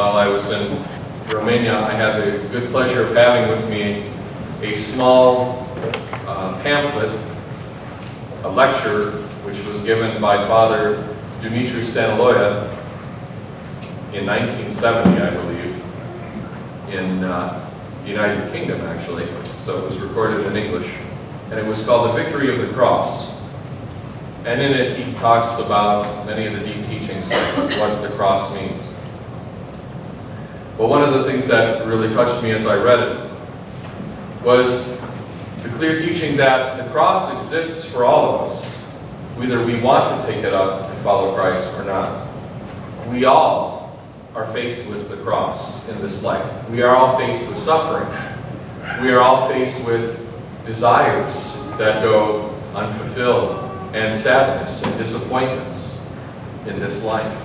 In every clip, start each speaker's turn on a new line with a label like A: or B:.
A: while I was in Romania, I had the good pleasure of having with me a small pamphlet, a lecture, which was given by Father Dumitru Stăniloae in 1970, I believe, in the United Kingdom, actually. So it was recorded in English. And it was called The Victory of the Cross. And in it, he talks about many of the deep teachings of what the cross means. But one of the things that really touched me as I read it was the clear teaching that the cross exists for all of us, whether we want to take it up and follow Christ or not. We all are faced with the cross in this life. We are all faced with suffering. We are all faced with desires that go unfulfilled, and sadness and disappointments in this life.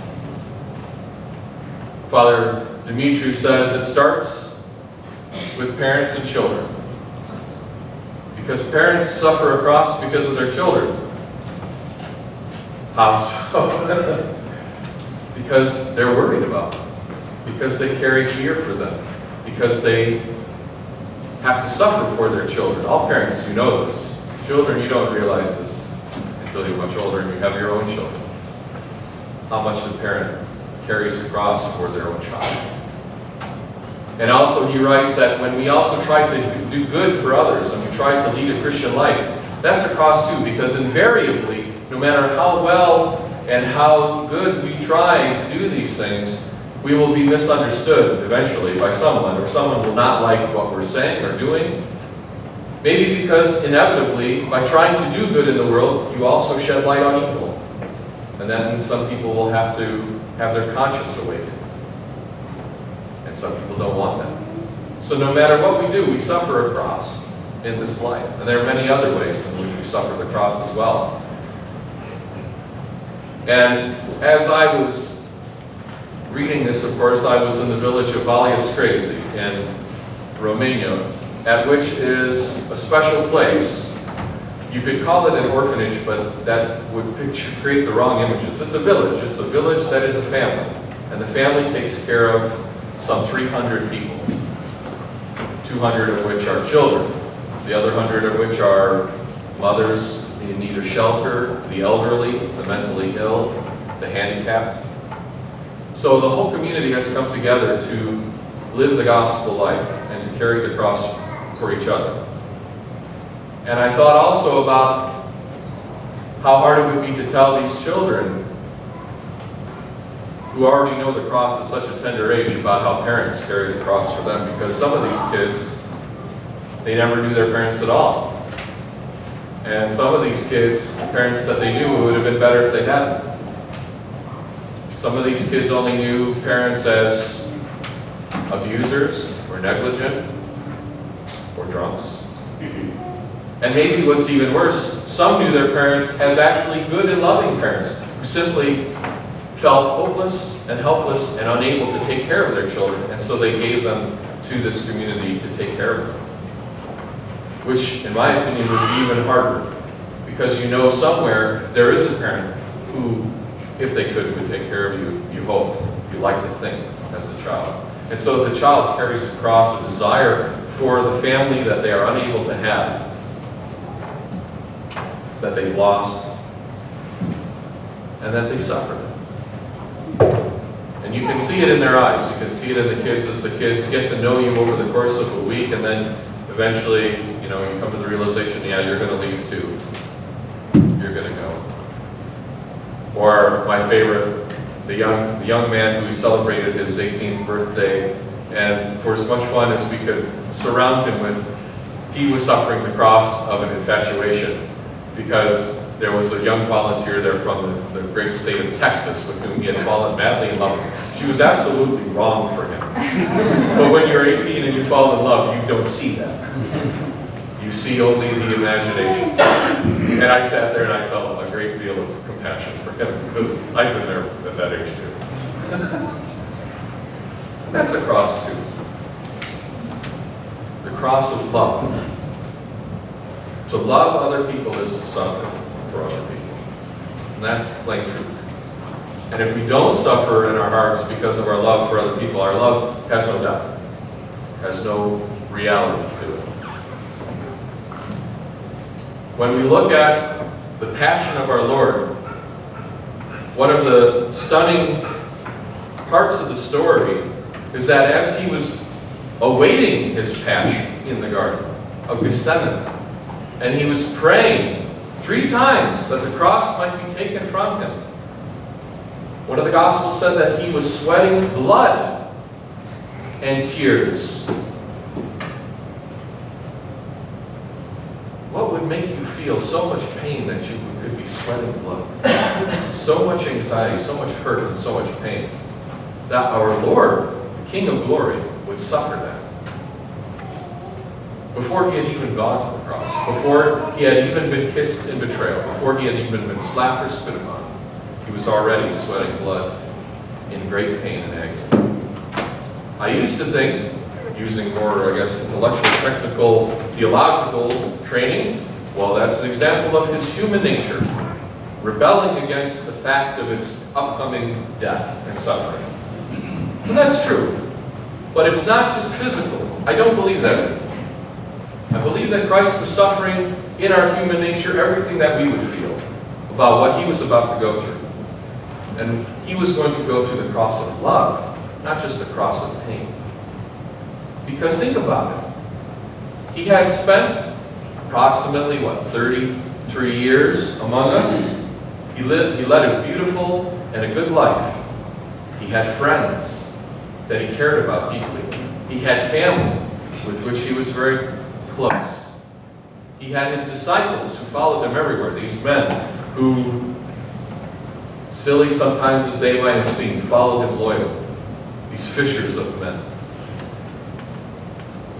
A: Father Dumitru says it starts with parents and children. Because parents suffer a cross because of their children. How so? Because they're worried about them. Because they carry fear for them. Because they have to suffer for their children. All parents, you know this. Children, you don't realize this until you're much older and you have your own children. How much the parent carries a cross for their own child. And also he writes that when we also try to do good for others and we try to lead a Christian life, that's a cross too, because invariably, no matter how well and how good we try to do these things, we will be misunderstood eventually by someone, or someone will not like what we're saying or doing. Maybe because inevitably, by trying to do good in the world, you also shed light on evil. And that means some people will have to have their conscience awakened. And some people don't want that. So no matter what we do, we suffer a cross in this life. And there are many other ways in which we suffer the cross as well. And as I was reading this, of course, I was in the village of Valea Străzi in Romania, at which is a special place. You could call it an orphanage, but that would create the wrong images. It's a village. It's a village that is a family. And the family takes care of some 300 people, 200 of which are children, the other 100 of which are mothers in need of shelter, the elderly, the mentally ill, the handicapped. So the whole community has come together to live the gospel life and to carry the cross for each other. And I thought also about how hard it would be to tell these children who already know the cross at such a tender age about how parents carry the cross for them, because some of these kids, they never knew their parents at all. And some of these kids, parents that they knew, it would have been better if they hadn't. Some of these kids only knew parents as abusers or negligent or drunks. And maybe what's even worse, some knew their parents as actually good and loving parents who simply felt hopeless and helpless and unable to take care of their children, and so they gave them to this community to take care of them. Which, in my opinion, would be even harder, because you know somewhere there is a parent who, if they could, would take care of you, you hope, you like to think, as a child. And so the child carries across a desire for the family that they are unable to have, that they've lost, and that they suffer. And you can see it in their eyes. You can see it in the kids as the kids get to know you over the course of a week, and then eventually, you come to the realization, yeah, you're going to leave too. You're going to go. Or my favorite, the young man who celebrated his 18th birthday, and for as much fun as we could surround him with, he was suffering the cross of an infatuation, because there was a young volunteer there from the great state of Texas with whom he had fallen madly in love. She was absolutely wrong for him. But when you're 18 and you fall in love, you don't see that. You see only the imagination. And I sat there and I felt a great deal of compassion for him, because I've been there at that age too. That's a cross too. The cross of love. To love other people is to suffer for other people. And that's plain truth. And if we don't suffer in our hearts because of our love for other people, our love has no depth, has no reality to it. When we look at the passion of our Lord, one of the stunning parts of the story is that as he was awaiting his passion in the Garden of Gethsemane, and he was praying 3 times that the cross might be taken from him, one of the Gospels said that he was sweating blood and tears. What would make you feel so much pain that you could be sweating blood? So much anxiety, so much hurt, and so much pain, that our Lord, the King of Glory, would suffer that. Before he had even gone to the cross, before he had even been kissed in betrayal, before he had even been slapped or spit upon, he was already sweating blood in great pain and agony. I used to think, using more, intellectual, technical, theological training, well, that's an example of his human nature, rebelling against the fact of its upcoming death and suffering. And that's true. But it's not just physical. I don't believe that. I believe that Christ was suffering in our human nature everything that we would feel about what he was about to go through. And he was going to go through the cross of love, not just the cross of pain. Because think about it. He had spent approximately, 33 years among us. He led a beautiful and a good life. He had friends that he cared about deeply. He had family with which he was very close. He had his disciples who followed him everywhere, these men who, silly sometimes as they might have seemed, followed him loyally, these fishers of men.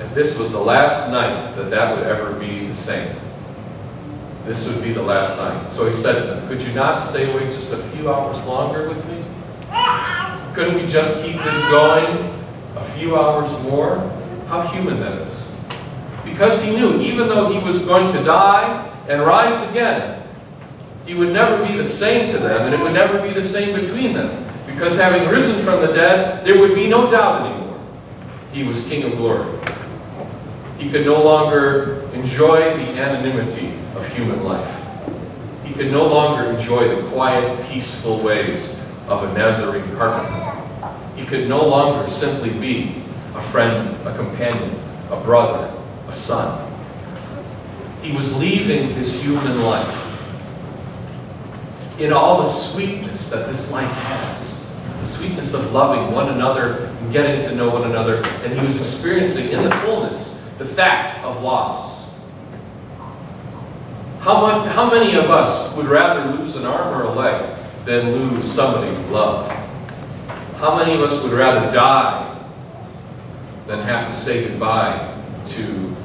A: And this was the last night that would ever be the same. This would be the last night. So he said to them, could you not stay awake just a few hours longer with me? Couldn't we just keep this going a few hours more? How human that is. Because he knew, even though he was going to die and rise again, he would never be the same to them, and it would never be the same between them. Because having risen from the dead, there would be no doubt anymore. He was King of Glory. He could no longer enjoy the anonymity of human life. He could no longer enjoy the quiet, peaceful ways of a Nazarene carpenter. He could no longer simply be a friend, a companion, a brother, a son. He was leaving his human life in all the sweetness that this life has, the sweetness of loving one another and getting to know one another, and he was experiencing in the fullness the fact of loss. How many of us would rather lose an arm or a leg than lose somebody we love? How many of us would rather die than have to say goodbye to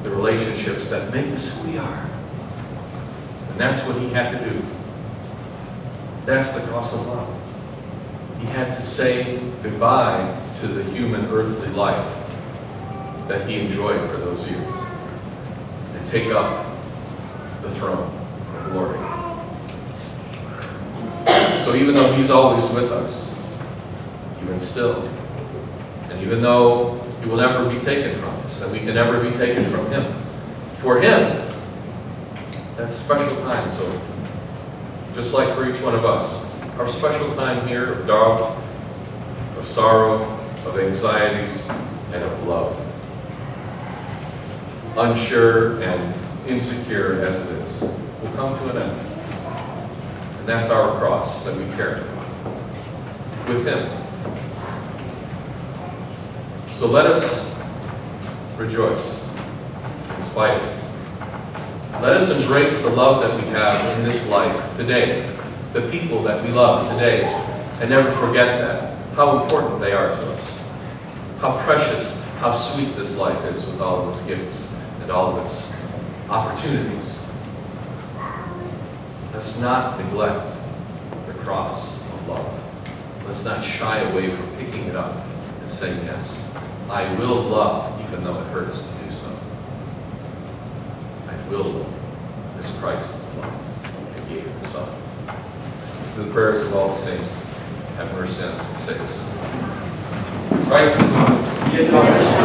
A: the relationships that make us who we are? And that's what he had to do. That's the cross of love. He had to say goodbye to the human earthly life that he enjoyed for those years and take up the throne of glory. So even though he's always with us, even still, and even though he will never be taken from us, and we can never be taken from him, for him, that special time is over. Just like for each one of us, our special time here of doubt, of sorrow, of anxieties, and of love. Unsure and insecure as it is, will come to an end. And that's our cross that we carry with him. So let us rejoice in spite of it. Let us embrace the love that we have in this life today, the people that we love today, and never forget that, how important they are to us, how precious, how sweet this life is with all of its gifts and all of its opportunities. Let's not neglect the cross of love. Let's not shy away from picking it up and saying, yes, I will love even though it hurts to do so. I will love as Christ has loved and gave himself. through the prayers of all the saints, have mercy on us and save us. Christ is with us.